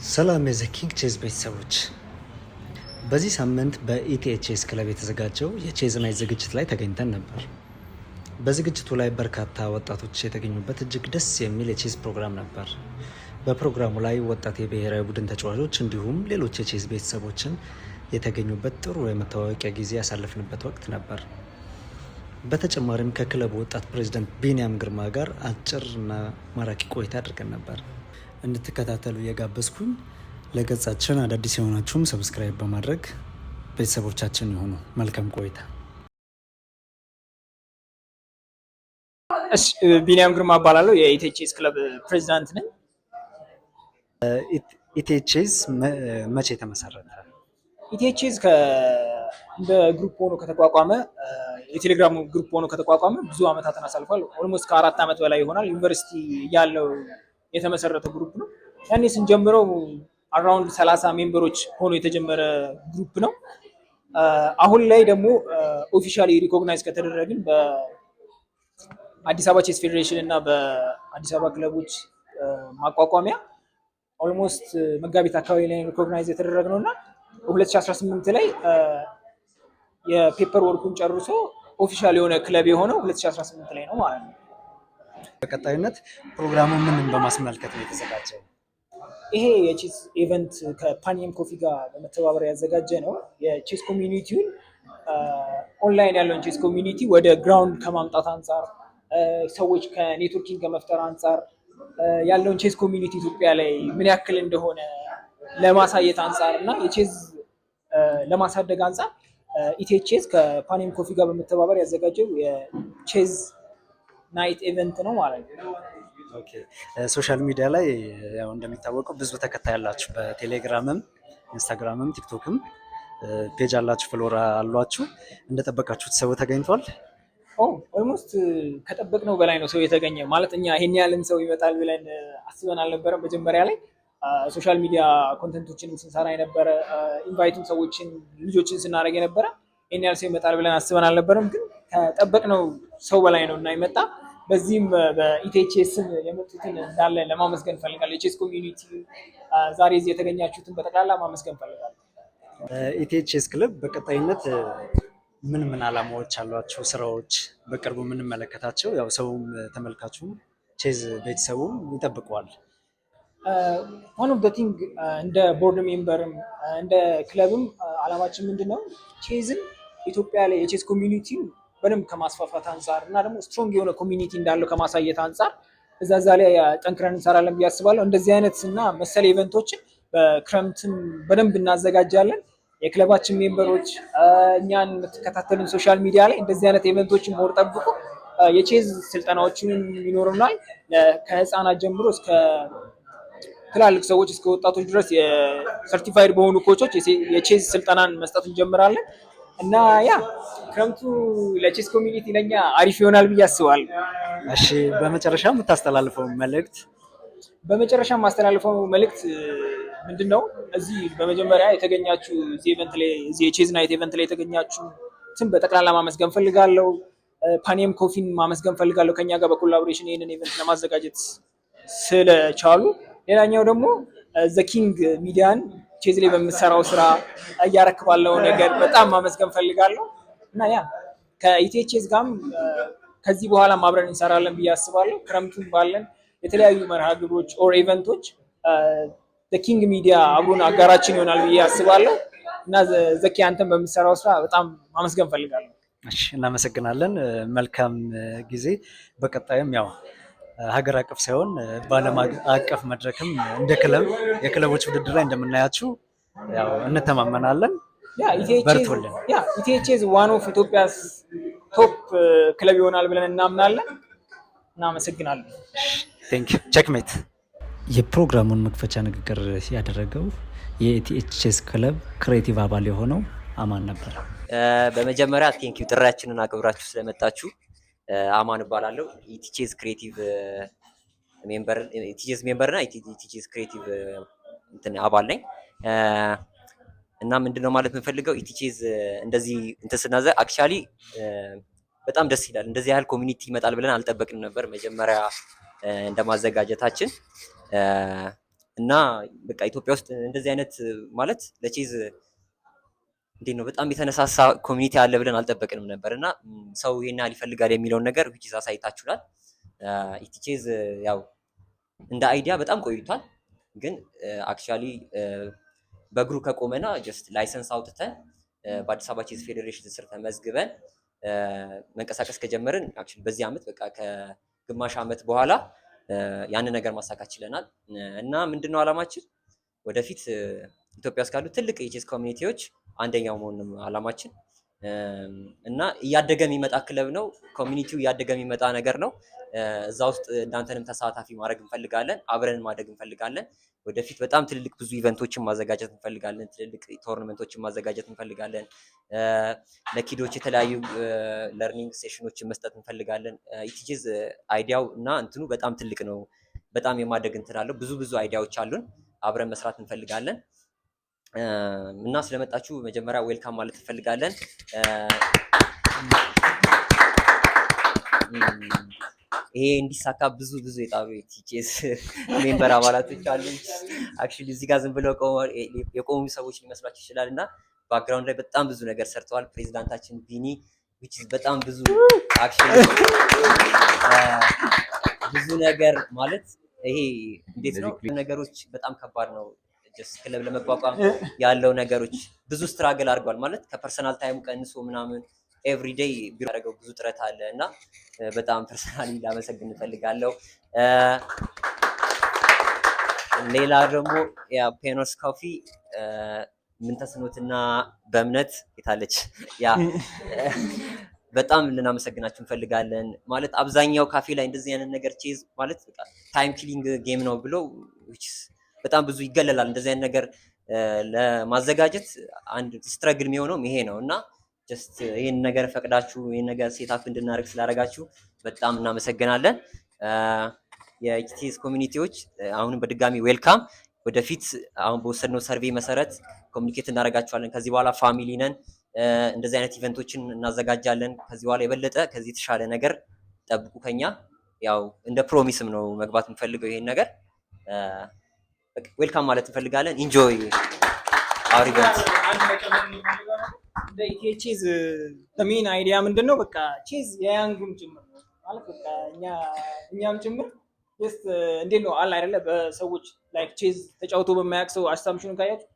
ሰላም የዘኪንግ ቼዝ ቤተሰቦች፣ በዚህ ሳምንት በኢቲኤችኤስ ክለብ የተዘጋጀው የቼዝ ናይት ዝግጅት ላይ ተገኝተን ነበር። በዝግጅቱ ላይ በርካታ ወጣቶች የተገኙበት እጅግ ደስ የሚል የቼዝ ፕሮግራም ነበር። በፕሮግራሙ ላይ ወጣት የብሔራዊ ቡድን ተጫዋቾች እንዲሁም ሌሎች የቼዝ ቤተሰቦችን የተገኙበት ጥሩ የመተዋወቂያ ጊዜ ያሳለፍንበት ወቅት ነበር። በተጨማሪም ከክለቡ ወጣት ፕሬዚዳንት ቢኒያም ግርማ ጋር አጭር እና ማራኪ ቆይታ አድርገን ነበር። እንድትከታተሉ እየጋበዝኩኝ፣ ለገጻችን አዳዲስ የሆናችሁም ሰብስክራይብ በማድረግ ቤተሰቦቻችን የሆኑ መልካም ቆይታ። ቢኒያም ግርማ እባላለሁ። የኢቲኤችኤስ ክለብ ፕሬዚዳንት ነኝ። ኢቲኤችኤስ መቼ ተመሰረተ? ኢቲኤችኤስ እንደ ግሩፕ ሆኖ ከተቋቋመ የቴሌግራም ግሩፕ ሆኖ ከተቋቋመ ብዙ ዓመታትን አሳልፏል። ኦልሞስት ከ4 ዓመት በላይ ይሆናል። ዩኒቨርሲቲ ያለው የተመሰረተ ግሩፕ ነው። ያኔ ስንጀምረው አራውንድ 30 ሜምበሮች ሆኖ የተጀመረ ግሩፕ ነው። አሁን ላይ ደግሞ ኦፊሻሊ ሪኮግናይዝ ከተደረግን በአዲስ አበባ ቼስ ፌዴሬሽን እና በአዲስ አበባ ክለቦች ማቋቋሚያ ኦልሞስት መጋቢት አካባቢ ላይ ሪኮግናይዝ የተደረግነው እና 2018 ላይ የፔፐር ወርኩን ጨርሶ ኦፊሻል የሆነ ክለብ የሆነው 2018 ላይ ነው ማለት ነው። በቀጣይነት ፕሮግራሙ ምንን በማስመልከት ነው የተዘጋጀው? ይሄ የቼስ ኢቨንት ከፓኒየም ኮፊ ጋር በመተባበር ያዘጋጀ ነው። የቼስ ኮሚኒቲውን ኦንላይን ያለውን ቼስ ኮሚኒቲ ወደ ግራውንድ ከማምጣት አንጻር፣ ሰዎች ከኔትወርኪንግ ከመፍጠር አንጻር ያለውን ቼስ ኮሚኒቲ ኢትዮጵያ ላይ ምን ያክል እንደሆነ ለማሳየት አንጻር እና የቼዝ ለማሳደግ አንጻር ኢቲኤችኤስ ከፓኒየም ኮፊ ጋር በመተባበር ያዘጋጀው የቼዝ ናይት ኢቨንት ነው ማለት ነው። ሶሻል ሚዲያ ላይ ያው እንደሚታወቀው ብዙ ተከታይ ያላችሁ፣ በቴሌግራምም ኢንስታግራምም ቲክቶክም ፔጅ አላችሁ፣ ፍሎራ አሏችሁ። እንደጠበቃችሁት ሰው ተገኝቷል? ኦልሞስት ከጠበቅነው በላይ ነው ሰው የተገኘ ማለት። እኛ ይሄን ያህልም ሰው ይመጣል ብለን አስበን አልነበረም። መጀመሪያ ላይ ሶሻል ሚዲያ ኮንተንቶችን ስንሰራ የነበረ ኢንቫይቱን ሰዎችን ልጆችን ስናደርግ የነበረ ይሄን ያህል ሰው ይመጣል ብለን አስበን አልነበረም። ግን ከጠበቅነው ሰው በላይ ነው እና ይመጣ። በዚህም በኢቲኤችኤስ የመጡትን እንዳለ ለማመስገን ፈልጋለሁ። የቼስ ኮሚኒቲ ዛሬ እዚህ የተገኛችሁትን በጠቅላላ ማመስገን ፈልጋለሁ። ኢቲኤችኤስ ክለብ በቀጣይነት ምን ምን ዓላማዎች አሏቸው? ስራዎች በቅርቡ የምንመለከታቸው ያው ሰውም ተመልካቹም ቼዝ ቤተሰቡም ይጠብቀዋል። ዋን ኦፍ ዘ ቲንግ እንደ ቦርድ ሜምበርም እንደ ክለብም ዓላማችን ምንድነው ቼዝን ኢትዮጵያ ላይ የቼዝ ኮሚኒቲ በደንብ ከማስፋፋት አንጻር እና ደግሞ ስትሮንግ የሆነ ኮሚኒቲ እንዳለው ከማሳየት አንጻር እዛ ላይ ጠንክረን እንሰራለን ብዬ አስባለሁ። እንደዚህ አይነት እና መሰል ኢቨንቶችን በክረምትም በደንብ እናዘጋጃለን። የክለባችን ሜምበሮች እኛን የምትከታተሉን ሶሻል ሚዲያ ላይ እንደዚህ አይነት ኢቨንቶችን ሞር ጠብቁ። የቼዝ ስልጠናዎችን ይኖሩናል። ከህፃናት ጀምሮ እስከ ትላልቅ ሰዎች እስከ ወጣቶች ድረስ የሰርቲፋይድ በሆኑ ኮቾች የቼዝ ስልጠናን መስጠት እንጀምራለን እና ያ ክረምቱ ለቼስ ኮሚኒቲ ለኛ አሪፍ ይሆናል ብዬ አስባለሁ። እሺ፣ በመጨረሻ የምታስተላልፈው መልእክት? በመጨረሻ የማስተላልፈው መልእክት ምንድነው? እዚህ በመጀመሪያ የተገኛችሁ እዚህ ኢቨንት ላይ እዚህ የቼዝ ናይት ኢቨንት ላይ የተገኛችሁትን በጠቅላላ ማመስገን ፈልጋለሁ። ፓኒየም ኮፊን ማመስገን ፈልጋለሁ ከኛ ጋር በኮላቦሬሽን ይሄንን ኢቨንት ለማዘጋጀት ስለቻሉ። ሌላኛው ደግሞ ዘኪንግ ሚዲያን ቼዝ ላይ በምሰራው ስራ እያረክ ባለው ነገር በጣም ማመስገን ፈልጋለሁ እና ያ ከኢቲኤችኤስ ጋርም ከዚህ በኋላ አብረን እንሰራለን ብዬ አስባለሁ። ክረምቱን ባለን የተለያዩ መርሃ ግብሮች ኦር ኢቨንቶች ዘኪንግ ሚዲያ አብሮን አጋራችን ይሆናል ብዬ አስባለሁ እና ዘኪ አንተን በምሰራው ስራ በጣም ማመስገን ፈልጋለሁ። እሺ፣ እናመሰግናለን። መልካም ጊዜ። በቀጣይም ያው ሀገር አቀፍ ሳይሆን በዓለም አቀፍ መድረክም እንደ ክለብ የክለቦች ውድድር ላይ እንደምናያችሁ ያው እንተማመናለን። በርቶልን። ኢቲኤችኤስ ዋን ኦፍ ኢትዮጵያስ ቶፕ ክለብ ይሆናል ብለን እናምናለን። እናመሰግናለን። ቴንክ ዩ። ቼክሜት። የፕሮግራሙን መክፈቻ ንግግር ያደረገው የኢቲኤችኤስ ክለብ ክሬቲቭ አባል የሆነው አማን ነበር። በመጀመሪያ ቴንክ ዩ ጥሪያችንን አክብራችሁ ስለመጣችሁ። አማን እባላለሁ። ኢቲኤችኤስ ክሬቲቭ ሜምበር እና ኢቲኤችኤስ ክሬቲቭ አባል ነኝ። እና ምንድነው ማለት የምፈልገው ኢቲኤችኤስ እንደዚህ ስናዘ አክቹአሊ በጣም ደስ ይላል። እንደዚህ ያህል ኮሚኒቲ ይመጣል ብለን አልጠበቅንም ነበር መጀመሪያ እንደማዘጋጀታችን እና በቃ ኢትዮጵያ ውስጥ እንደዚህ አይነት ማለት ለቼዝ እንዴት ነው በጣም የተነሳሳ ኮሚኒቲ አለ ብለን አልጠበቅንም ነበር እና ሰው ይሄን ያህል ይፈልጋል የሚለውን ነገር ዊችዝ አሳይታችሁናል። ኢቲቼዝ ያው እንደ አይዲያ በጣም ቆይቷል፣ ግን አክቹዋሊ በእግሩ ከቆመና ጀስት ላይሰንስ አውጥተን በአዲስ አበባ ቼዝ ፌዴሬሽን ስር ተመዝግበን መንቀሳቀስ ከጀመርን አክቹዋሊ በዚህ ዓመት በቃ ከግማሽ ዓመት በኋላ ያንን ነገር ማሳካት ችለናል እና ምንድነው ዓላማችን ወደፊት ኢትዮጵያ ውስጥ ካሉ ትልቅ የቼዝ ኮሚኒቲዎች አንደኛው መሆኑን ዓላማችን እና እያደገ የሚመጣ ክለብ ነው። ኮሚኒቲው እያደገ የሚመጣ ነገር ነው። እዛ ውስጥ እናንተንም ተሳታፊ ማድረግ እንፈልጋለን። አብረን ማደግ እንፈልጋለን። ወደፊት በጣም ትልልቅ ብዙ ኢቨንቶችን ማዘጋጀት እንፈልጋለን። ትልልቅ ቶርናመንቶችን ማዘጋጀት እንፈልጋለን። ለኪዶች የተለያዩ ለርኒንግ ሴሽኖችን መስጠት እንፈልጋለን። ኢቲቼዝ አይዲያው እና እንትኑ በጣም ትልቅ ነው። በጣም የማደግ እንትን አለው። ብዙ አይዲያዎች አሉን። አብረን መስራት እንፈልጋለን እና ስለመጣችሁ መጀመሪያ ዌልካም ማለት እንፈልጋለን። ይሄ እንዲሳካ ብዙ የጣሩ የቲቼዝ ሜምበር አባላቶች አሉ። አክቹሊ እዚህ ጋር ዝም ብለው የቆሙ ሰዎች ሊመስላችሁ ይችላል እና ባክግራውንድ ላይ በጣም ብዙ ነገር ሰርተዋል። ፕሬዚዳንታችን ቢኒ በጣም ብዙ አክቹሊ ብዙ ነገር ማለት ይሄ እንዴት ነው ነገሮች በጣም ከባድ ነው። ክለብ ለመቋቋም ያለው ነገሮች ብዙ ስትራግል አድርጓል ማለት ከፐርሰናል ታይሙ ቀንሶ ምናምን ኤቭሪዴይ ቢሮ ያደረገው ብዙ ጥረት አለ እና በጣም ፐርሰናሊ ላመሰግን እንፈልጋለሁ። ሌላ ደግሞ ያ ፔኖስ ኮፊ ምንተስኖትና በእምነት የታለች ያ በጣም ልናመሰግናችሁ እንፈልጋለን። ማለት አብዛኛው ካፌ ላይ እንደዚህ አይነት ነገር ቼዝ ማለት በቃ ታይም ኪሊንግ ጌም ነው ብሎ በጣም ብዙ ይገለላል። እንደዚህ አይነት ነገር ለማዘጋጀት አንድ ስትረግል የሚሆነው ይሄ ነው እና ጀስት ይሄን ነገር ፈቅዳችሁ ይሄን ነገር ሴታፕ እንድናደርግ ስላደረጋችሁ በጣም እናመሰግናለን። የኢቲቼዝ ኮሚኒቲዎች አሁንም በድጋሚ ዌልካም። ወደፊት አሁን በወሰድነው ሰርቬይ መሰረት ኮሚኒኬት እናደርጋችኋለን። ከዚህ በኋላ ፋሚሊ ነን። እንደዚህ አይነት ኢቨንቶችን እናዘጋጃለን። ከዚህ በኋላ የበለጠ ከዚህ የተሻለ ነገር ጠብቁ ከኛ። ያው እንደ ፕሮሚስም ነው መግባት የምፈልገው ይሄን ነገር ዌልካም ማለት እንፈልጋለን። ኢንጆይ አወር ኢቨንት። ቼዝ ሜን አይዲያ ምንድን ነው? በቃ ቼዝ የያንጉም ጭምር ማለት በቃ እኛም ጭምር ጀስት እንዴት ነው አለ አይደለ በሰዎች ላይክ ቼዝ ተጫውቶ በማያውቅ ሰው አሳምሽን ካያችሁ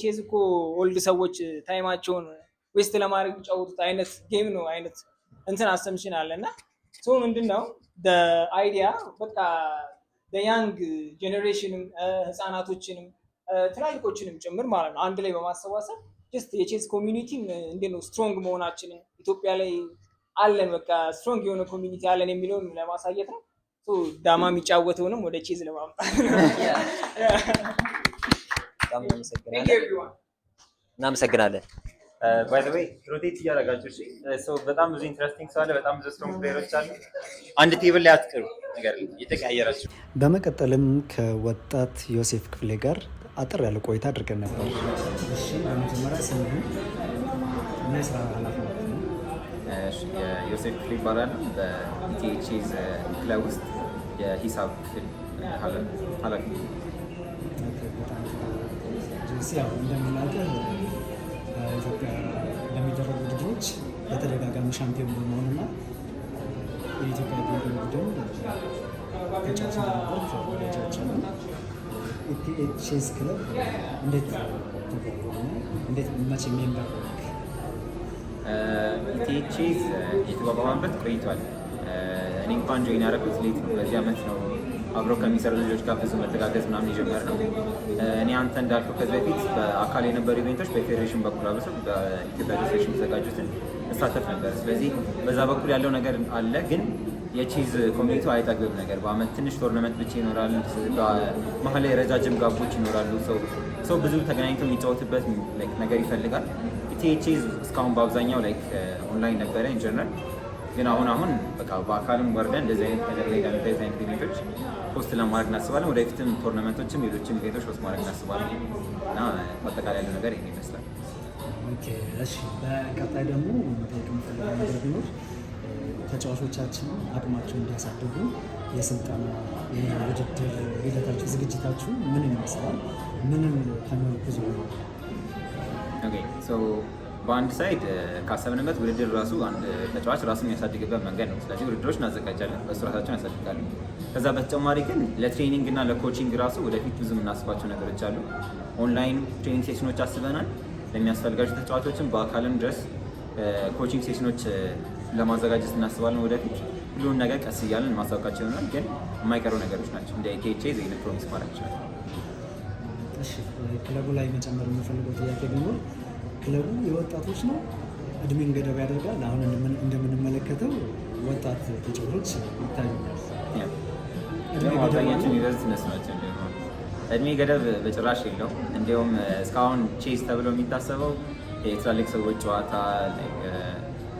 ቼዝ እኮ ኦልድ ሰዎች ታይማቸውን ዌስት ለማድረግ የሚጫወቱት አይነት ጌም ነው አይነት እንትን አሰምሽን አለ እና ሶ ምንድን ነው አይዲያ በቃ ያንግ ጄኔሬሽንም ህፃናቶችንም ትላልቆችንም ጭምር ማለት ነው አንድ ላይ በማሰባሰብ ጀስት የቼዝ ኮሚኒቲ እንዴት ነው ስትሮንግ መሆናችንን ኢትዮጵያ ላይ አለን በቃ ስትሮንግ የሆነ ኮሚኒቲ አለን የሚለውን ለማሳየት ነው። ዳማ የሚጫወተውንም ወደ ቼዝ ለማምጣት እናመሰግናለን። ባይ ዘ ዌይ ሮቴት እያደረጋችሁ በጣም ብዙ ኢንትረስቲንግ ሰው አለ። በጣም ብዙ ስትሮንግ ፕሌየሮች አሉ። አንድ ቴብል ላይ አትቅሩ ነገር እየተቀያየራችሁ። በመቀጠልም ከወጣት ዮሴፍ ክፍሌ ጋር አጠር ያለ ቆይታ አድርገን ነበር። እሺ በመጀመሪያ ስምህን እና የስራ ኃላፊነት? ዮሴፍ ክፍሌ ይባላል። በኢቲቼዝ ክለብ ውስጥ የሂሳብ ክፍል ኃላፊ። ያው እንደምናውቀው በኢትዮጵያ ለሚደረጉ ውድድሮች በተደጋጋሚ ሻምፒዮን በመሆንና የኢትዮጵያ ብሔራዊ ቡድን ተጫዋች እንደነበር ወዳጃችን ነው። ኢቲቼዝ ክለብ እንዴት ተቋቋመ? እንዴት መቼ ሜምበር? ኢቲቼዝ የተቋቋመበት ቆይቷል። እኔ እንኳን ጆይን ያደረኩት ሌት ነው። በዚህ ዓመት ነው አብረው ከሚሰሩ ልጆች ጋር ብዙ መተጋገዝ ምናምን የጀመርነው። እኔ አንተ እንዳልከው ከዚህ በፊት በአካል የነበሩ ኢቬንቶች በፌዴሬሽን በኩል አብሰው በኢትዮጵያ ፌዴሬሽን የተዘጋጁትን እሳተፍ ነበር። ስለዚህ በዛ በኩል ያለው ነገር አለ። ግን የቼዝ ኮሚኒቲው አይጠግብም ነገር በአመት ትንሽ ቶርናመንት ብቻ ይኖራል። መሀል ላይ ረጃጅም ጋቦች ይኖራሉ። ሰው ብዙ ተገናኝቶ የሚጫወትበት ነገር ይፈልጋል። ኢቲቼዝ እስካሁን በአብዛኛው ኦንላይን ነበረ ኢንጀነራል። ግን አሁን በቃ በአካልም ወርደን እንደዚህ አይነት ነገር ላይ ለምታዩት አይነት ኢቬንቶች ሆስት ለማድረግ እናስባለን። ወደፊትም ቶርናመንቶችም ሌሎችም ኢቬንቶች ሆስት ማድረግ እናስባለን እና በአጠቃላይ ያለው ነገር ይሄን ይመስላል። ኦኬ እሺ። በቀጣይ ደግሞ መጠየቅ የምፈልገው ነገር ቢኖር ተጫዋቾቻችን አቅማቸውን እንዲያሳድጉ የስልጠና የውድድር ሂደታችሁ ዝግጅታችሁ ምን ይመስላል? ምንም ተመርኩዞ ነው? በአንድ ሳይድ ካሰብንበት ውድድር ራሱ አንድ ተጫዋች ራሱን የሚያሳድግበት መንገድ ነው። ስለዚህ ውድድሮች እናዘጋጃለን፣ በሱ ራሳቸውን ያሳድጋሉ። ከዛ በተጨማሪ ግን ለትሬኒንግ እና ለኮቺንግ ራሱ ወደፊት ብዙ የምናስባቸው ነገሮች አሉ። ኦንላይን ትሬኒንግ ሴሽኖች አስበናል። ለሚያስፈልጋቸው ተጫዋቾችን በአካልም ድረስ ኮቺንግ ሴሽኖች ለማዘጋጀት እናስባለን። ወደፊት ሁሉን ነገር ቀስ እያለን ማስታወቃቸው ይሆናል፣ ግን የማይቀሩ ነገሮች ናቸው። እንደ ኢቲኤችኤዝ ፕሮሚስ ማድረግ ይችላል። ክለቡ ላይ መጨመር የምፈልገው ጥያቄ ቢኖር ክለቡ የወጣቶች ነው፣ እድሜን ገደብ ያደርጋል። አሁን እንደምንመለከተው ወጣት ተጫዋቾች ይታዩኛል። አብዛኛቸው የሚበዙት እነሱ ናቸው። እድሜ ገደብ በጭራሽ የለው። እንዲሁም እስካሁን ቼዝ ተብሎ የሚታሰበው የትላልቅ ሰዎች ጨዋታ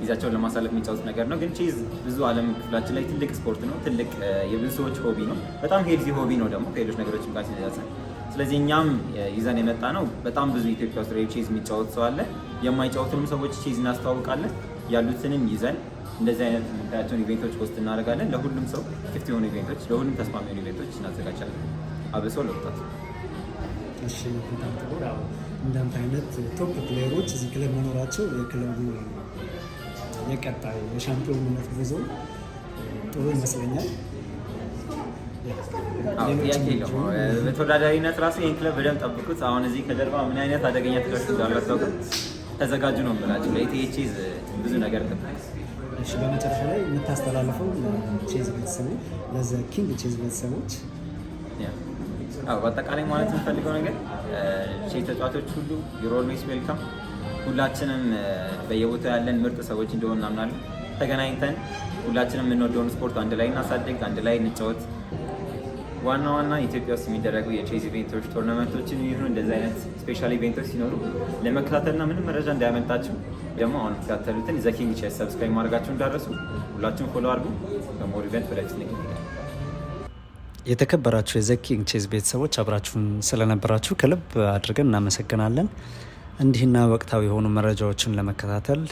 ጊዜያቸውን ለማሳለፍ የሚጫወት ነገር ነው። ግን ቼዝ ብዙ ዓለም ክፍላችን ላይ ትልቅ ስፖርት ነው። ትልቅ የብዙ ሰዎች ሆቢ ነው። በጣም ሄልዚ ሆቢ ነው ደግሞ ከሌሎች ነገሮች ጋር ሲነጻጸር። ስለዚህ እኛም ይዘን የመጣ ነው። በጣም ብዙ ኢትዮጵያ ውስጥ ቼዝ የሚጫወት ሰው አለ። የማይጫወቱንም ሰዎች ቼዝ እናስተዋውቃለን። ያሉትንም ይዘን እንደዚህ አይነት የምታያቸውን ኢቬንቶች ፖስት እናደርጋለን። ለሁሉም ሰው ክፍት የሆኑ ኢቬንቶች፣ ለሁሉም ተስማሚ የሆኑ ኢቬንቶች እናዘጋጃለን። አብሶ ለወጣት እሺ፣ በጣም ጥሩ። ያው እንዳንተ አይነት ቶፕ ፕሌየሮች እዚህ ክለብ መኖራቸው የክለቡ የቀጣይ የሻምፒዮንነት ጉዞ ጥሩ ይመስለኛል። ጥያቄ የለውም። በተወዳዳሪነት ራሱ ይህን ክለብ በደንብ ጠብቁት። አሁን እዚህ ከጀርባ ምን አይነት አደገኛ ተጫዋቾች እንዳሉ አታውቅም። ተዘጋጁ ነው የምላቸው። ለኢቲኤችኤዝ ብዙ ነገር ጠብቁ። እሺ፣ በመጨረሻ ላይ የምታስተላልፈው ቼዝ ቤተሰቦች ለዘ ኪንግ ቼዝ ቤተሰቦች? በአጠቃላይ ማለት የምፈልገው ነገር ቼዝ ተጫዋቾች ሁሉ ዩር ኦልዌይስ ዌልካም። ሁላችንም በየቦታው ያለን ምርጥ ሰዎች እንደሆን እናምናለን። ተገናኝተን ሁላችንም የምንወደውን ስፖርት አንድ ላይ እናሳድግ፣ አንድ ላይ እንጫወት። ዋና ኢትዮጵያ ውስጥ የሚደረጉ የቼዝ ኢቬንቶች ቶርናመንቶችን ይሁን እንደዚህ አይነት ስፔሻል ኢቬንቶች ሲኖሩ ለመከታተልና ምንም መረጃ እንዳያመልጣችሁ ደግሞ አሁን ተከታተሉትን ዘ ኪንግ ቼዝ ሰብስክራይብ ማድረጋችሁ እንዳረሱ። ሁላችሁም ፎሎ አድርጉ። በሞር ኢቨንት ወደፊት እንገናኛለን። የተከበራችሁ የዘ ኪንግ ቼዝ ቤተሰቦች አብራችሁን ስለነበራችሁ ከልብ አድርገን እናመሰግናለን። እንዲህና ወቅታዊ የሆኑ መረጃዎችን ለመከታተል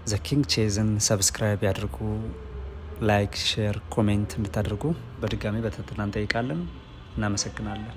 ዘ ኪንግ ቼዝን ሰብስክራይብ ያድርጉ። ላይክ፣ ሼር፣ ኮሜንት እንድታደርጉ በድጋሚ በትህትና እንጠይቃለን። እናመሰግናለን።